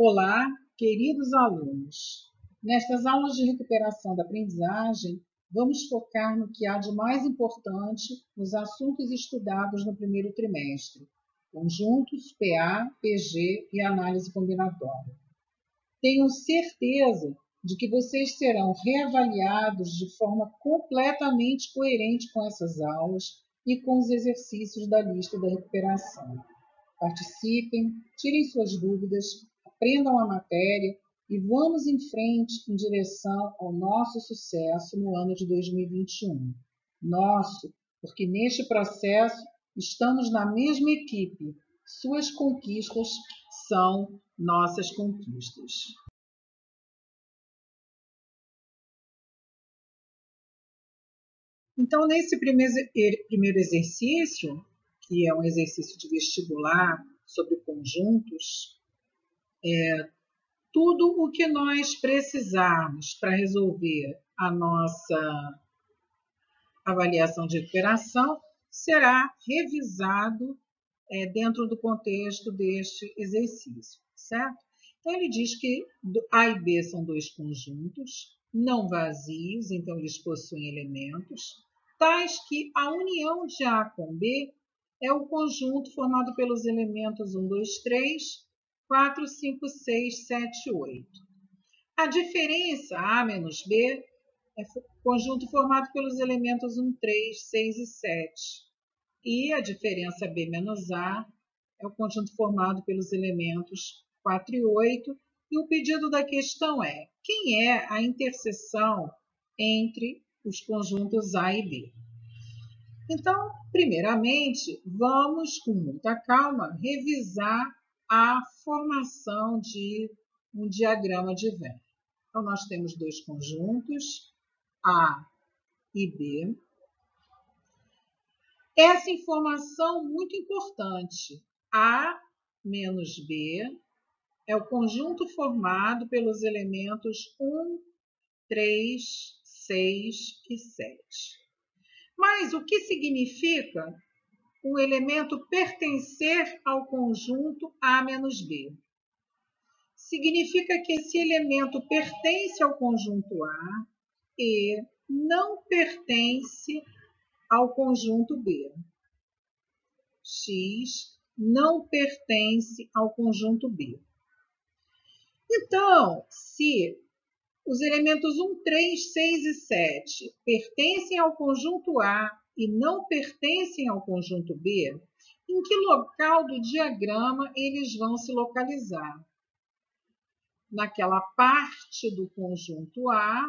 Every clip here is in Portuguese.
Olá, queridos alunos! Nestas aulas de recuperação da aprendizagem, vamos focar no que há de mais importante nos assuntos estudados no primeiro trimestre: conjuntos, PA, PG e análise combinatória. Tenho certeza de que vocês serão reavaliados de forma completamente coerente com essas aulas e com os exercícios da lista da recuperação. Participem, tirem suas dúvidas, aprendam a matéria e vamos em frente em direção ao nosso sucesso no ano de 2021. Nosso, porque neste processo estamos na mesma equipe. Suas conquistas são nossas conquistas. Então, nesse primeiro exercício, que é um exercício de vestibular sobre conjuntos, tudo o que nós precisarmos para resolver a nossa avaliação de recuperação será revisado dentro do contexto deste exercício, certo? Então, ele diz que A e B são dois conjuntos não vazios, então eles possuem elementos, tais que a união de A com B é o conjunto formado pelos elementos 1, 2, 3, 4, 5, 6, 7, 8. A diferença A menos B é o conjunto formado pelos elementos 1, 3, 6 e 7. E a diferença B menos A é o conjunto formado pelos elementos 4 e 8. E o pedido da questão é: quem é a interseção entre os conjuntos A e B? Então, primeiramente, vamos, com muita calma, revisar a formação de um diagrama de Venn. Então, nós temos dois conjuntos, A e B. Essa informação muito importante, A menos B, é o conjunto formado pelos elementos 1, 3, 6 e 7. Mas o que significa o elemento pertencer ao conjunto A menos B? Significa que esse elemento pertence ao conjunto A e não pertence ao conjunto B. X não pertence ao conjunto B. Então, se os elementos 1, 3, 6 e 7 pertencem ao conjunto A e não pertencem ao conjunto B, em que local do diagrama eles vão se localizar? Naquela parte do conjunto A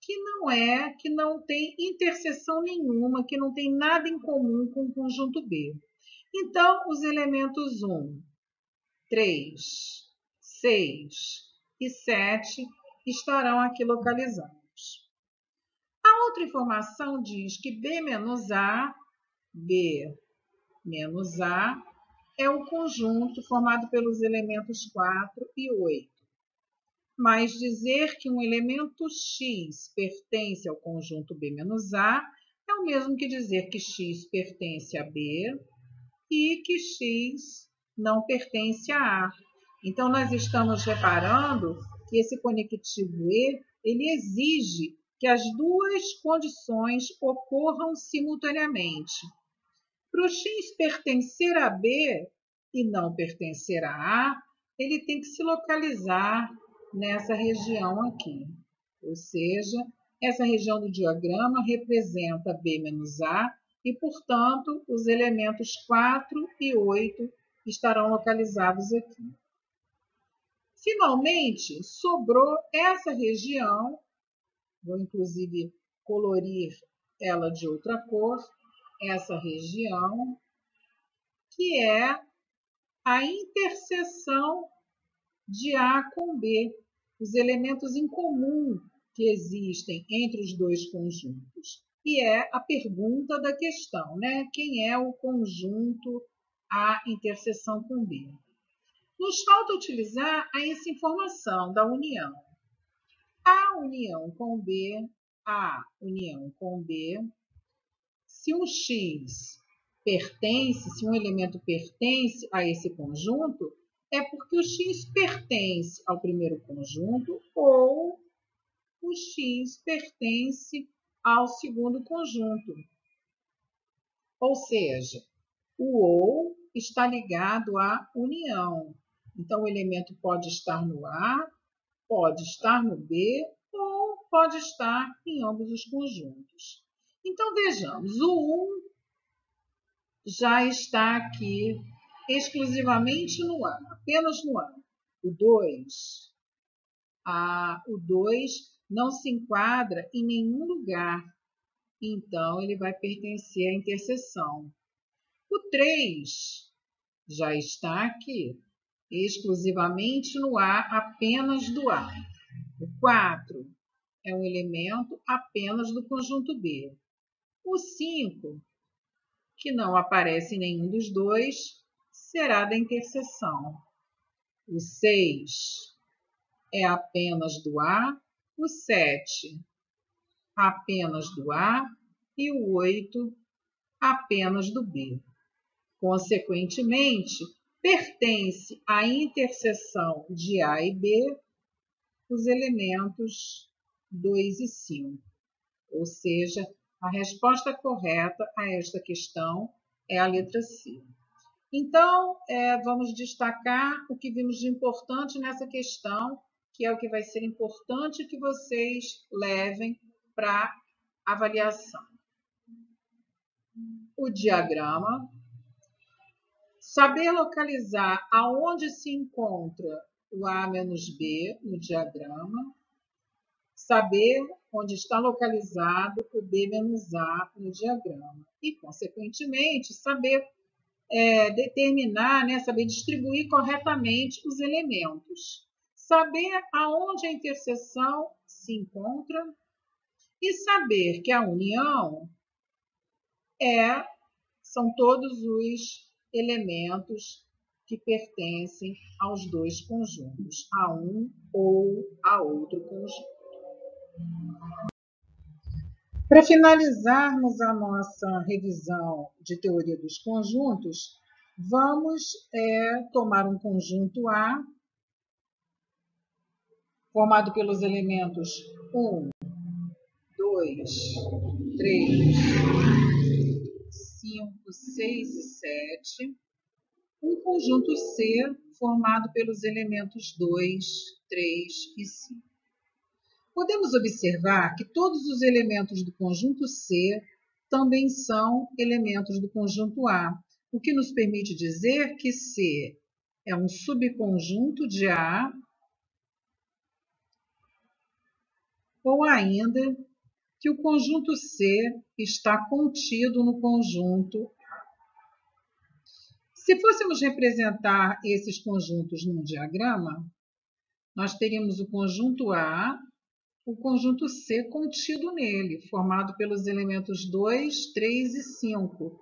que não tem interseção nenhuma, que não tem nada em comum com o conjunto B. Então, os elementos 1, 3, 6 e 7 estarão aqui localizados. A outra informação diz que B menos A é o conjunto formado pelos elementos 4 e 8. Mas dizer que um elemento X pertence ao conjunto B menos A é o mesmo que dizer que X pertence a B e que X não pertence a A. Então, nós estamos reparando que esse conectivo E, ele exige que as duas condições ocorram simultaneamente. Para o X pertencer a B e não pertencer a A, ele tem que se localizar nessa região aqui. Ou seja, essa região do diagrama representa B menos A e, portanto, os elementos 4 e 8 estarão localizados aqui. Finalmente, sobrou essa região, vou inclusive colorir ela de outra cor, essa região, que é a interseção de A com B, os elementos em comum que existem entre os dois conjuntos. E é a pergunta da questão, né? Quem é o conjunto A interseção com B? Nos falta utilizar essa informação da união. A união com B, se um X pertence, se um elemento pertence a esse conjunto, é porque o X pertence ao primeiro conjunto ou o X pertence ao segundo conjunto. Ou seja, o ou está ligado à união. Então, o elemento pode estar no A, pode estar no B ou pode estar em ambos os conjuntos. Então, vejamos, o 1 já está aqui exclusivamente no A, apenas no A. O 2, o 2 não se enquadra em nenhum lugar, então ele vai pertencer à interseção. O 3 já está aqui, exclusivamente no A, apenas do A. O 4 é um elemento apenas do conjunto B. O 5, que não aparece em nenhum dos dois, será da interseção. O 6 é apenas do A, o 7 apenas do A e o 8 apenas do B. Consequentemente, pertence à interseção de A e B os elementos 2 e 5. Ou seja, a resposta correta a esta questão é a letra C. Então, vamos destacar o que vimos de importante nessa questão, que é o que vai ser importante que vocês levem para avaliação. O diagrama. Saber localizar aonde se encontra o A menos B no diagrama. Saber onde está localizado o B menos A no diagrama. E, consequentemente, saber determinar, saber distribuir corretamente os elementos. Saber aonde a interseção se encontra e saber que a união são todos os elementos que pertencem aos dois conjuntos, a um ou a outro conjunto. Para finalizarmos a nossa revisão de teoria dos conjuntos, vamos tomar um conjunto A, formado pelos elementos 1, 2, 3, 5, 6 e 7. Um conjunto C, formado pelos elementos 2, 3 e 5. Podemos observar que todos os elementos do conjunto C também são elementos do conjunto A, o que nos permite dizer que C é um subconjunto de A, ou ainda que o conjunto C está contido no conjunto A. Se fôssemos representar esses conjuntos num diagrama, nós teríamos o conjunto A, o conjunto C contido nele, formado pelos elementos 2, 3 e 5.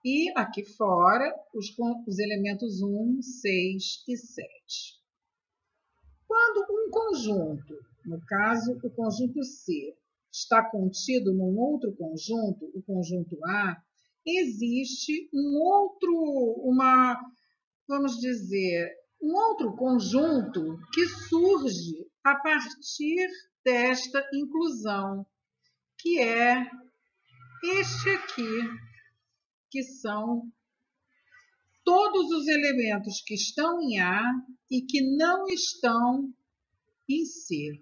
E aqui fora, os elementos 1, 6 e 7. Quando um conjunto, no caso o conjunto C, está contido num outro conjunto, o conjunto A, existe um outro conjunto que surge a partir desta inclusão, que é este aqui, que são todos os elementos que estão em A e que não estão em C,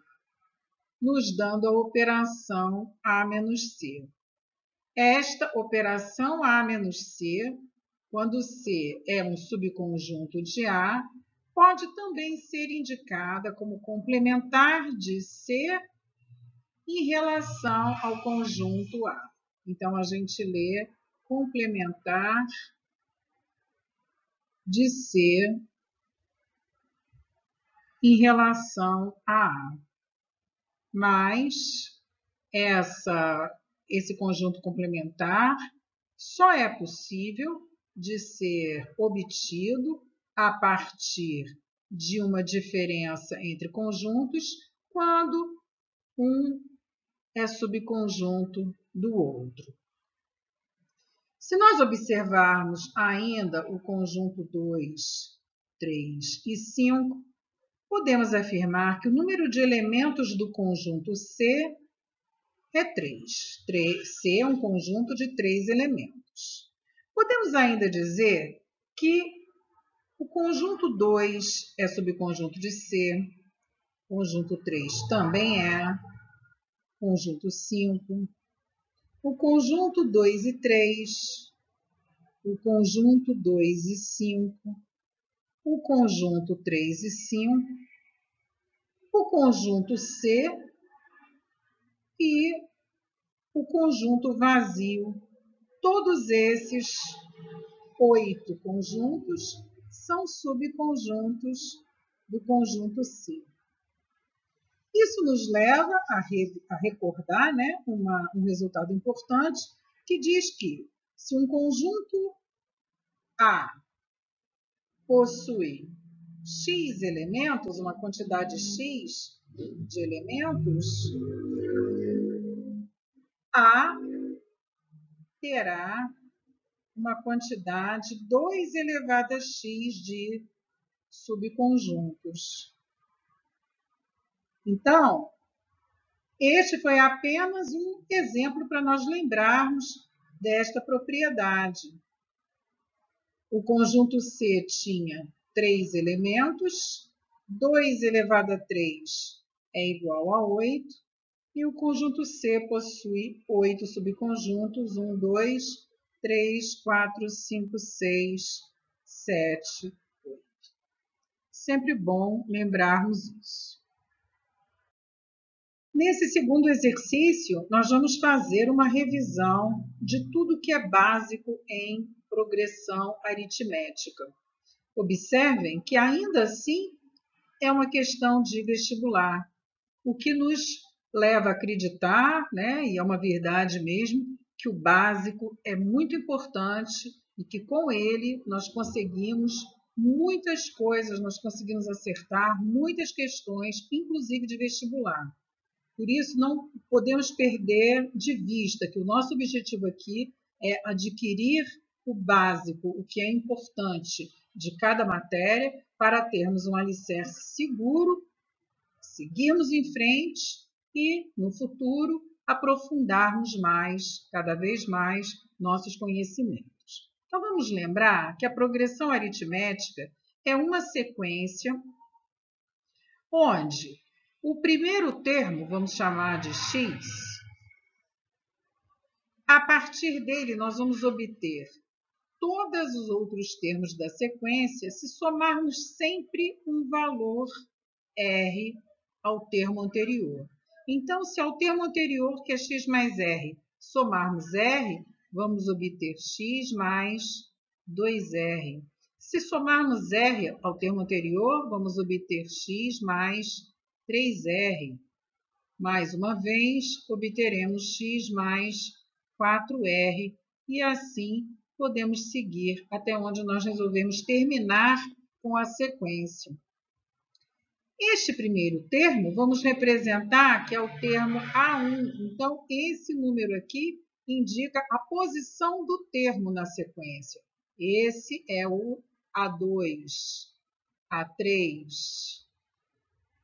nos dando a operação A menos C. Esta operação A menos C, quando C é um subconjunto de A, pode também ser indicada como complementar de C em relação ao conjunto A. Então, a gente lê complementar de C em relação a A. Mas esse conjunto complementar só é possível de ser obtido a partir de uma diferença entre conjuntos quando um é subconjunto do outro. Se nós observarmos ainda o conjunto 2, 3 e 5, podemos afirmar que o número de elementos do conjunto C é 3. C é um conjunto de 3 elementos. Podemos ainda dizer que o conjunto 2 é subconjunto de C, conjunto 3 também é, conjunto 5, o conjunto 2 e 3, o conjunto 2 e 5, o conjunto 3 e 5, o conjunto C e o conjunto vazio. Todos esses 8 conjuntos são subconjuntos do conjunto C. Isso nos leva a recordar, né, um resultado importante que diz que se um conjunto A possui X elementos, uma quantidade X de elementos, A terá uma quantidade 2 elevado a x de subconjuntos. Então, este foi apenas um exemplo para nós lembrarmos desta propriedade. O conjunto C tinha 3 elementos, 2 elevado a 3 é igual a 8, e o conjunto C possui 8 subconjuntos, 1, 2, 3, 4, 5, 6, 7, 8. Sempre bom lembrarmos isso. Nesse segundo exercício, nós vamos fazer uma revisão de tudo que é básico em progressão aritmética. Observem que, ainda assim, é uma questão de vestibular, o que nos leva a acreditar, né, e é uma verdade mesmo, que o básico é muito importante e que com ele nós conseguimos muitas coisas, nós conseguimos acertar muitas questões, inclusive de vestibular. Por isso, não podemos perder de vista que o nosso objetivo aqui é adquirir o básico, o que é importante de cada matéria, para termos um alicerce seguro, seguirmos em frente e, no futuro, aprofundarmos mais, cada vez mais, nossos conhecimentos. Então, vamos lembrar que a progressão aritmética é uma sequência onde o primeiro termo, vamos chamar de x, a partir dele nós vamos obter todos os outros termos da sequência se somarmos sempre um valor r ao termo anterior. Então, se ao termo anterior, que é x mais r, somarmos r, vamos obter x mais 2r. Se somarmos r ao termo anterior, vamos obter x mais 3r. Mais uma vez, obteremos x mais 4r, e assim podemos seguir até onde nós resolvemos terminar com a sequência. Este primeiro termo, vamos representar que é o termo A1. Então, esse número aqui indica a posição do termo na sequência. Esse é o A2, A3,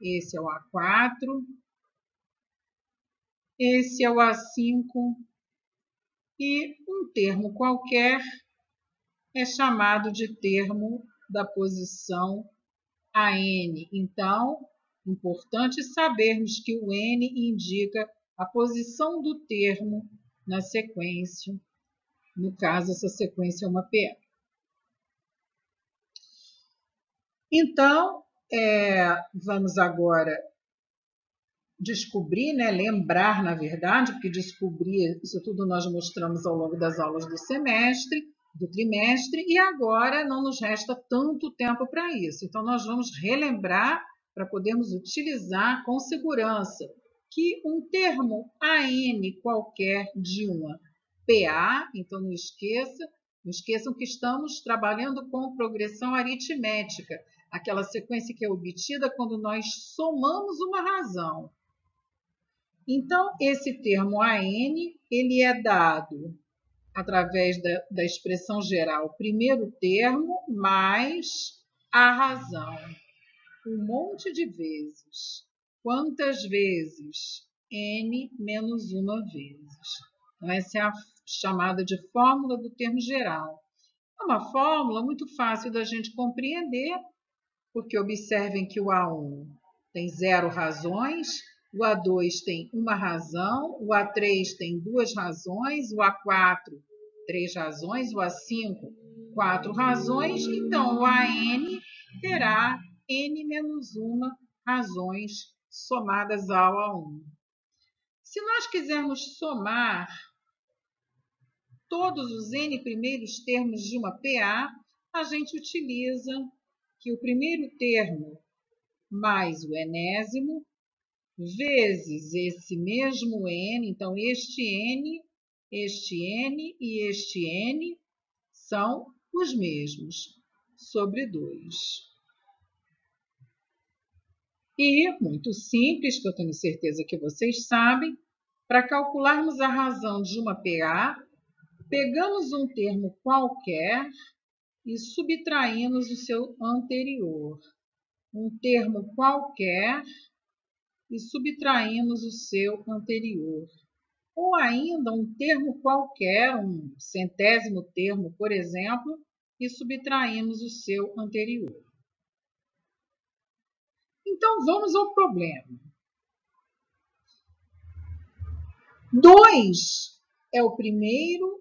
esse é o A4, esse é o A5, e um termo qualquer é chamado de termo da posição AN. Então, importante sabermos que o N indica a posição do termo na sequência. No caso, essa sequência é uma PA. Então, vamos agora descobrir, né, lembrar, na verdade, porque descobrir, isso tudo nós mostramos ao longo das aulas do semestre, do trimestre, e agora não nos resta tanto tempo para isso. Então, nós vamos relembrar para podermos utilizar com segurança que um termo AN qualquer de uma PA, então não esqueçam que estamos trabalhando com progressão aritmética, aquela sequência que é obtida quando nós somamos uma razão. Então, esse termo AN, ele é dado através da expressão geral, primeiro termo mais a razão um monte de vezes. Quantas vezes? N menos uma vezes. Então, essa é a chamada de fórmula do termo geral. É uma fórmula muito fácil da gente compreender, porque observem que o A1 tem 0 razões, o A2 tem uma razão, o A3 tem 2 razões, o A4 3 razões, o A5 4 razões, então o AN terá N menos uma razões somadas ao A1. Se nós quisermos somar todos os N primeiros termos de uma PA, a gente utiliza que o primeiro termo mais o enésimo, vezes esse mesmo N, então este N e este N são os mesmos, sobre 2. E, muito simples, que eu tenho certeza que vocês sabem, para calcularmos a razão de uma PA, pegamos um termo qualquer e subtraímos o seu anterior. Um termo qualquer e subtraímos o seu anterior. Ou ainda um termo qualquer, um centésimo termo, por exemplo, e subtraímos o seu anterior. Então, vamos ao problema. 2 é o primeiro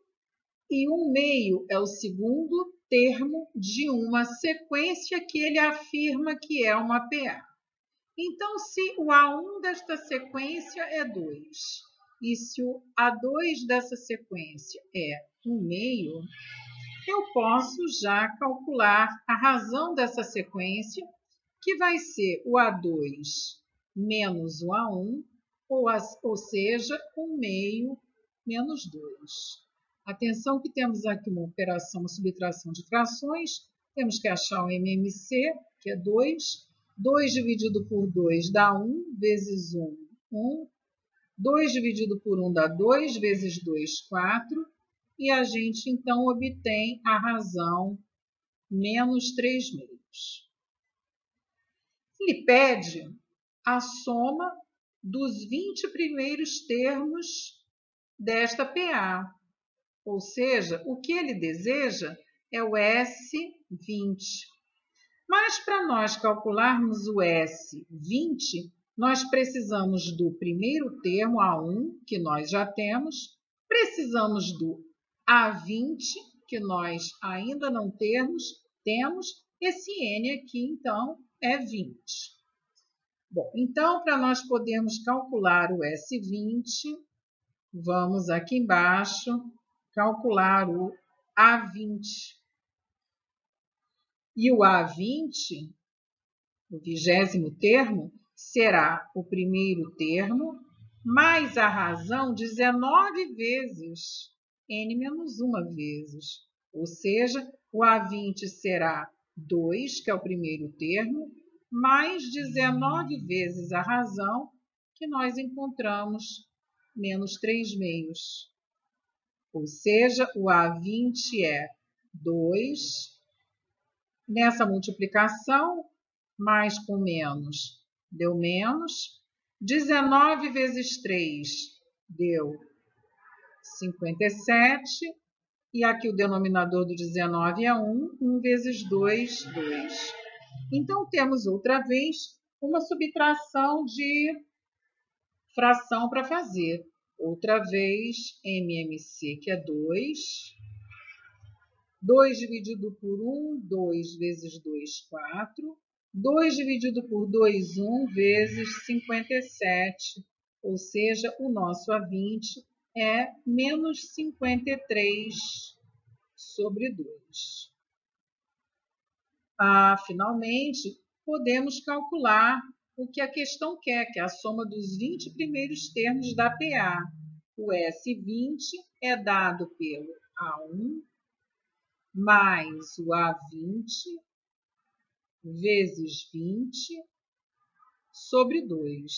e 1/2 é o segundo termo de uma sequência que ele afirma que é uma PA. Então, se o A1 desta sequência é 2 e se o A2 dessa sequência é 1/2, eu posso já calcular a razão dessa sequência, que vai ser o A2 menos o A1, ou seja, 1/2 menos 2. Atenção que temos aqui uma operação, uma subtração de frações, temos que achar o MMC, que é 2. 2 dividido por 2 dá 1, vezes 1, 1. 2 dividido por 1 dá 2, vezes 2, 4. E a gente, então, obtém a razão menos 3/2. Ele pede a soma dos 20 primeiros termos desta PA. Ou seja, o que ele deseja é o S20. Mas para nós calcularmos o S20, nós precisamos do primeiro termo, A1, que nós já temos, precisamos do A20, que nós ainda não temos, esse N aqui, então, é 20. Bom, então, para nós podermos calcular o S20, vamos aqui embaixo calcular o A20. E o A20, o 20º termo, será o primeiro termo mais a razão 19 vezes, N menos 1 vezes. Ou seja, o A20 será 2, que é o primeiro termo, mais 19 vezes a razão, que nós encontramos menos 3/2. Ou seja, o A20 é 2. Nessa multiplicação, mais com menos deu menos. 19 vezes 3 deu 57. E aqui o denominador do 19 é 1. 1 vezes 2, 2. Então, temos outra vez uma subtração de fração para fazer. Outra vez, MMC, que é 2. 2 dividido por 1, 2 vezes 2, 4. 2 dividido por 2, 1 vezes 57. Ou seja, o nosso A20 é menos 53 sobre 2. Finalmente, podemos calcular o que a questão quer, que é a soma dos 20 primeiros termos da PA. O S20 é dado pelo A1 mais o A20 vezes 20 sobre 2.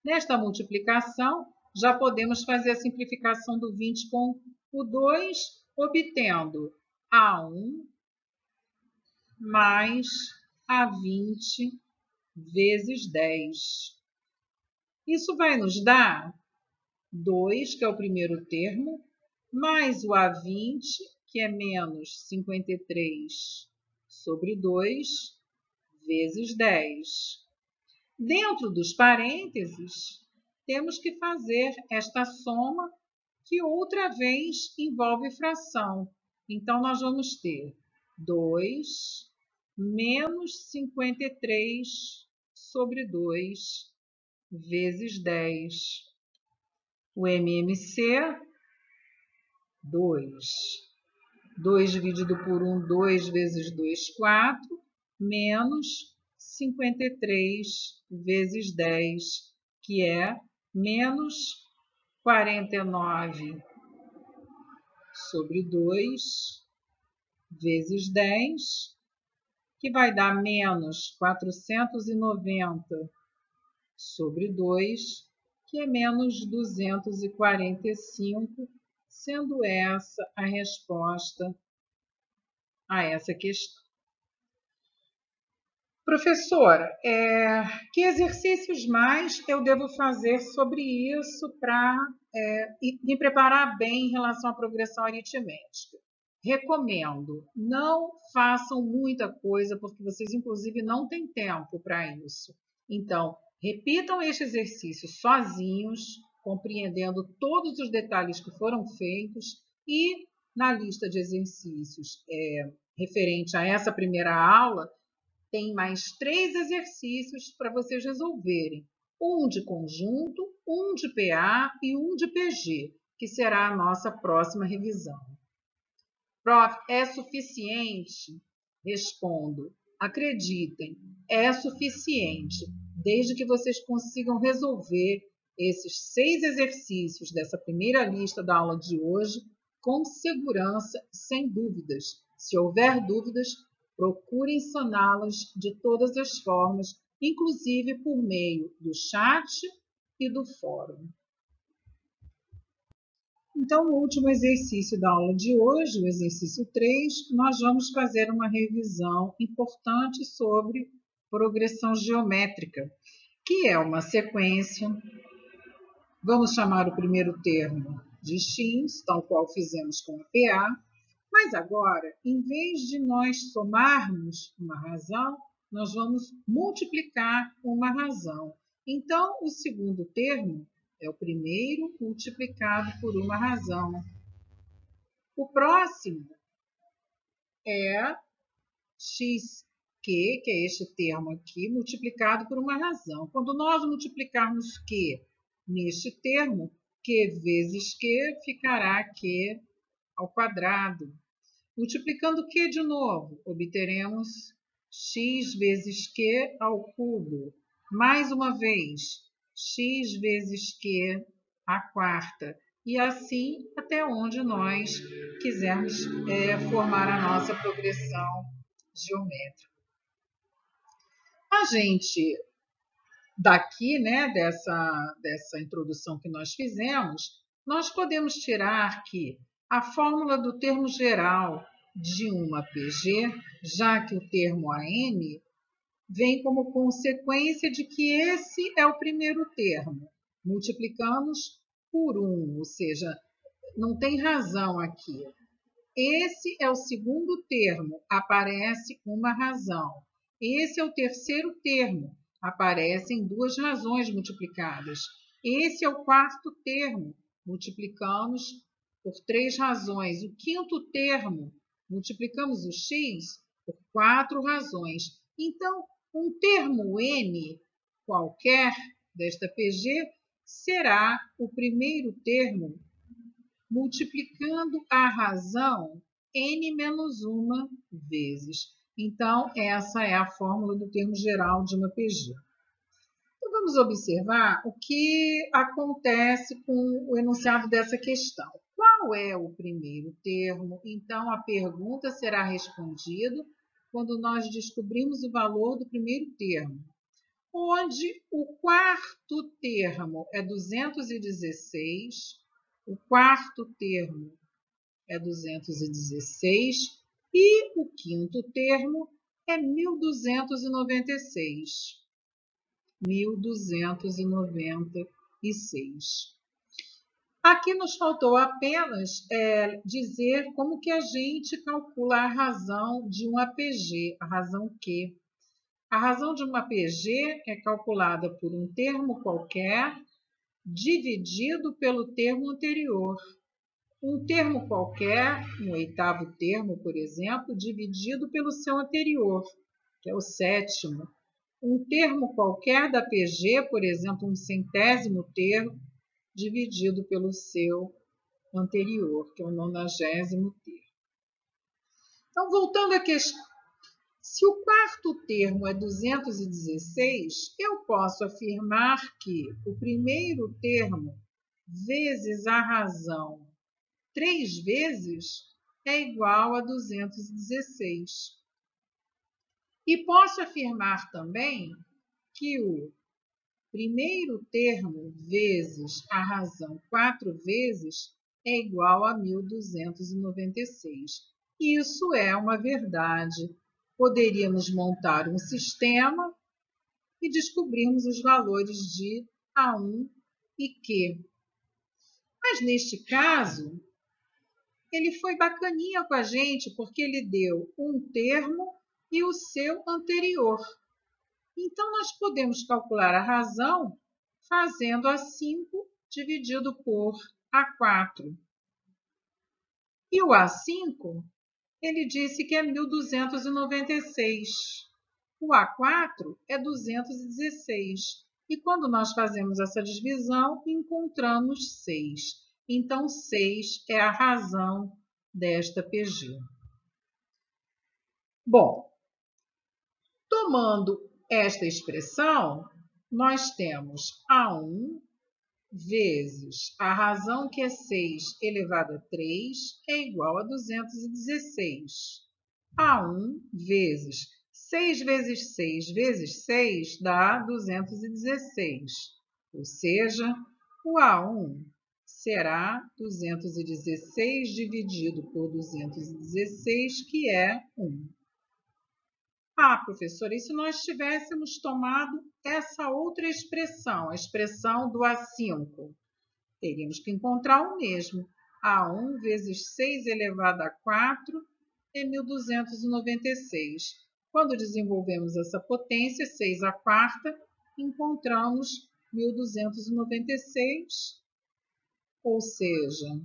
Nesta multiplicação, já podemos fazer a simplificação do 20 com o 2, obtendo A1 mais a 20 vezes 10. Isso vai nos dar 2, que é o primeiro termo, mais o A20, que é menos 53 sobre 2, vezes 10. Dentro dos parênteses, temos que fazer esta soma, que outra vez envolve fração. Então, nós vamos ter 2 menos 53 sobre 2, vezes 10. O MMC, 2. 2 dividido por 1, 2 vezes 2, 4, menos 53 vezes 10, que é menos 49 sobre 2, vezes 10, que vai dar menos 490 sobre 2, que é menos 245, sendo essa a resposta a essa questão. Professora, que exercícios mais eu devo fazer sobre isso para me preparar bem em relação à progressão aritmética? Recomendo, não façam muita coisa, porque vocês, inclusive, não têm tempo para isso. Então, repitam este exercício sozinhos, compreendendo todos os detalhes que foram feitos, e na lista de exercícios referente a essa primeira aula, tem mais 3 exercícios para vocês resolverem. Um de conjunto, um de PA e um de PG, que será a nossa próxima revisão. Prof, é suficiente? Respondo, acreditem, é suficiente, desde que vocês consigam resolver esses 6 exercícios dessa primeira lista da aula de hoje com segurança e sem dúvidas. Se houver dúvidas, procurem saná-las de todas as formas, inclusive por meio do chat e do fórum. Então, no último exercício da aula de hoje, o exercício 3, nós vamos fazer uma revisão importante sobre progressão geométrica, que é uma sequência. Vamos chamar o primeiro termo de x, tal qual fizemos com a PA, mas agora, em vez de nós somarmos uma razão, nós vamos multiplicar uma razão. Então, o segundo termo é o primeiro multiplicado por uma razão. O próximo é xq, que é este termo aqui, multiplicado por uma razão. Quando nós multiplicarmos q neste termo, q vezes q ficará q ao quadrado. Multiplicando q de novo, obteremos x vezes q ao cubo. Mais uma vez, x vezes q à quarta. E assim até onde nós quisermos formar a nossa progressão geométrica. A gente, daqui, né, dessa introdução que nós fizemos, nós podemos tirar que a fórmula do termo geral de uma PG, já que o termo AN vem como consequência de que esse é o primeiro termo. Multiplicamos por 1, ou seja, não tem razão aqui. Esse é o segundo termo, aparece uma razão. Esse é o terceiro termo, aparecem 2 razões multiplicadas. Esse é o quarto termo, multiplicamos por 3 razões. O quinto termo, multiplicamos o x por 4 razões. Então, um termo n qualquer desta PG será o primeiro termo multiplicando a razão n menos 1 vezes. Então, essa é a fórmula do termo geral de uma PG. Então, vamos observar o que acontece com o enunciado dessa questão. Qual é o primeiro termo? Então, a pergunta será respondida quando nós descobrimos o valor do primeiro termo, onde o quarto termo é 216, o quarto termo é 216 e o quinto termo é 1.296. 1.296. Aqui nos faltou apenas dizer como que a gente calcula a razão de um APG, a razão Q. A razão de uma APG é calculada por um termo qualquer dividido pelo termo anterior. Um termo qualquer, um oitavo termo, por exemplo, dividido pelo seu anterior, que é o sétimo. Um termo qualquer da PG, por exemplo, um centésimo termo, dividido pelo seu anterior, que é o 90º termo. Então, voltando à questão, se o quarto termo é 216, eu posso afirmar que o primeiro termo vezes a razão 3 vezes é igual a 216. E posso afirmar também que o primeiro termo vezes a razão 4 vezes é igual a 1.296. Isso é uma verdade. Poderíamos montar um sistema e descobrirmos os valores de A1 e Q. Mas, neste caso, ele foi bacaninha com a gente porque ele deu um termo e o seu anterior. Então, nós podemos calcular a razão fazendo A5 dividido por A4. E o A5, ele disse que é 1.296. O A4 é 216. E quando nós fazemos essa divisão, encontramos 6. Então, 6 é a razão desta PG. Bom, tomando esta expressão, nós temos A1 vezes a razão que é 6 elevado a 3 é igual a 216. A1 vezes 6 vezes 6 vezes 6 dá 216. Ou seja, o A1 será 216 dividido por 216, que é 1. Ah, professora, e se nós tivéssemos tomado essa outra expressão, a expressão do A5? Teríamos que encontrar o mesmo. A1 vezes 6 elevado a 4 é 1.296. Quando desenvolvemos essa potência, 6 à quarta, encontramos 1.296, ou seja,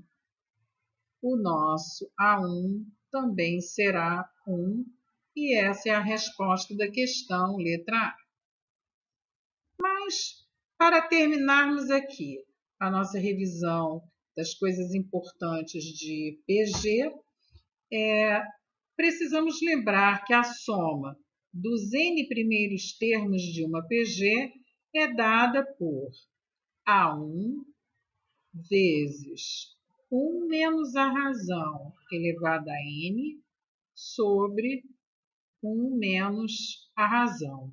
o nosso A1 também será 1, e essa é a resposta da questão, letra A. Mas, para terminarmos aqui a nossa revisão das coisas importantes de PG, precisamos lembrar que a soma dos n primeiros termos de uma PG é dada por A1 vezes 1 menos a razão elevada a n sobre 1 menos a razão.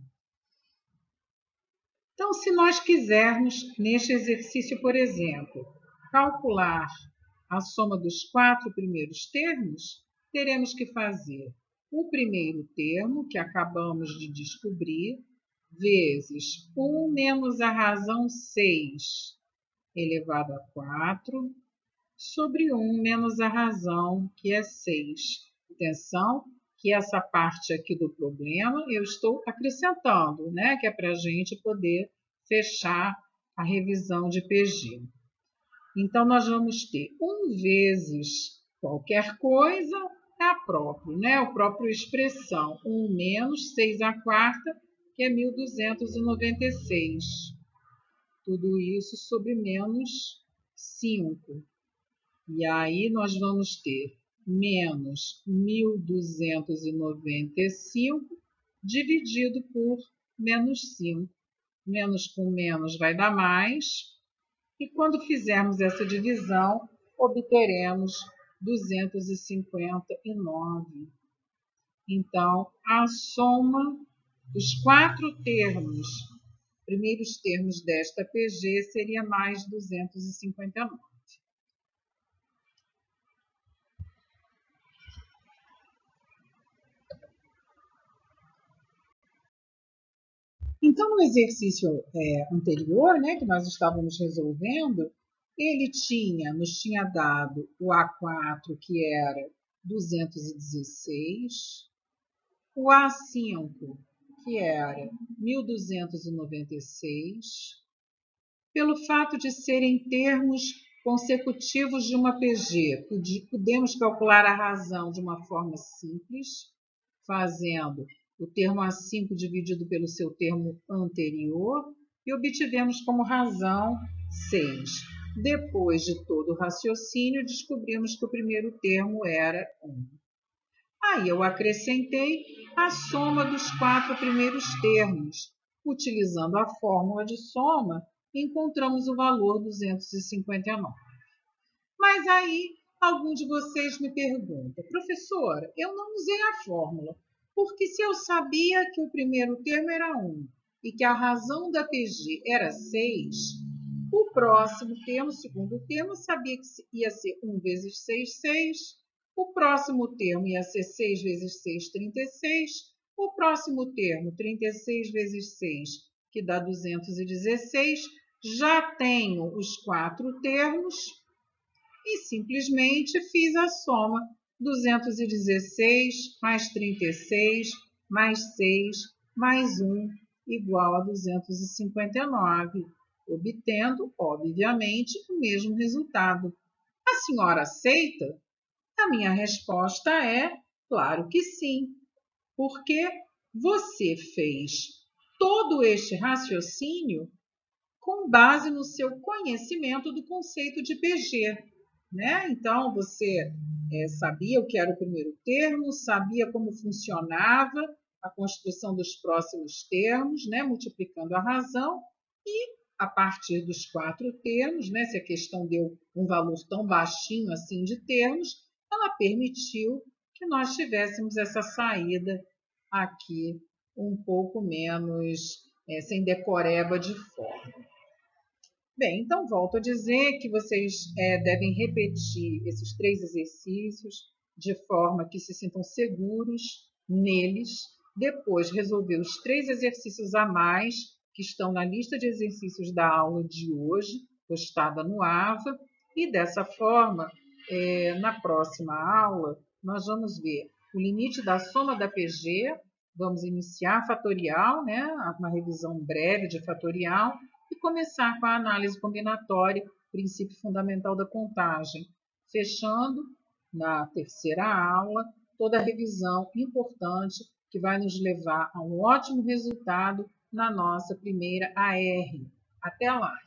Então, se nós quisermos, neste exercício, por exemplo, calcular a soma dos 4 primeiros termos, teremos que fazer o primeiro termo, que acabamos de descobrir, vezes 1 menos a razão 6 elevado a 4, sobre 1 menos a razão, que é 6. Atenção, que essa parte aqui do problema eu estou acrescentando, né? Que é para a gente poder fechar a revisão de PG. Então, nós vamos ter 1 vezes qualquer coisa, é a própria, né? A própria expressão, 1 menos 6 à quarta, que é 1.296. Tudo isso sobre menos 5. E aí nós vamos ter menos 1.295 dividido por menos 5. Menos com menos vai dar mais. E quando fizermos essa divisão, obteremos 259. Então, a soma dos 4 termos, primeiros termos desta PG, seria mais 259. Então, no exercício anterior, né, que nós estávamos resolvendo, ele nos tinha dado o A4, que era 216, o A5, que era 1296, pelo fato de serem termos consecutivos de uma PG, podemos calcular a razão de uma forma simples, fazendo o termo A5 dividido pelo seu termo anterior e obtivemos como razão 6. Depois de todo o raciocínio, descobrimos que o primeiro termo era 1. Aí eu acrescentei a soma dos 4 primeiros termos. Utilizando a fórmula de soma, encontramos o valor 259. Mas aí algum de vocês me pergunta, professora, eu não usei a fórmula, porque se eu sabia que o primeiro termo era 1 e que a razão da PG era 6, o próximo termo, o segundo termo, eu sabia que ia ser 1 vezes 6, 6. O próximo termo ia ser 6 vezes 6, 36. O próximo termo, 36 vezes 6, que dá 216. Já tenho os 4 termos e simplesmente fiz a soma 216 mais 36 mais 6 mais 1 igual a 259, obtendo, obviamente, o mesmo resultado. A senhora aceita? A minha resposta é claro que sim, porque você fez todo este raciocínio com base no seu conhecimento do conceito de PG. Né? Então, você sabia o que era o primeiro termo, sabia como funcionava a construção dos próximos termos, né? Multiplicando a razão, e a partir dos 4 termos, né? Se a questão deu um valor tão baixinho assim de termos, ela permitiu que nós tivéssemos essa saída aqui um pouco menos sem decoreba de forma. Bem, então volto a dizer que vocês devem repetir esses 3 exercícios de forma que se sintam seguros neles. Depois, resolver os 3 exercícios a mais que estão na lista de exercícios da aula de hoje, postada no AVA. E dessa forma, na próxima aula, nós vamos ver o limite da soma da PG, vamos iniciar fatorial, né? Uma revisão breve de fatorial, e começar com a análise combinatória, princípio fundamental da contagem, fechando na terceira aula toda a revisão importante que vai nos levar a um ótimo resultado na nossa primeira AR. Até lá!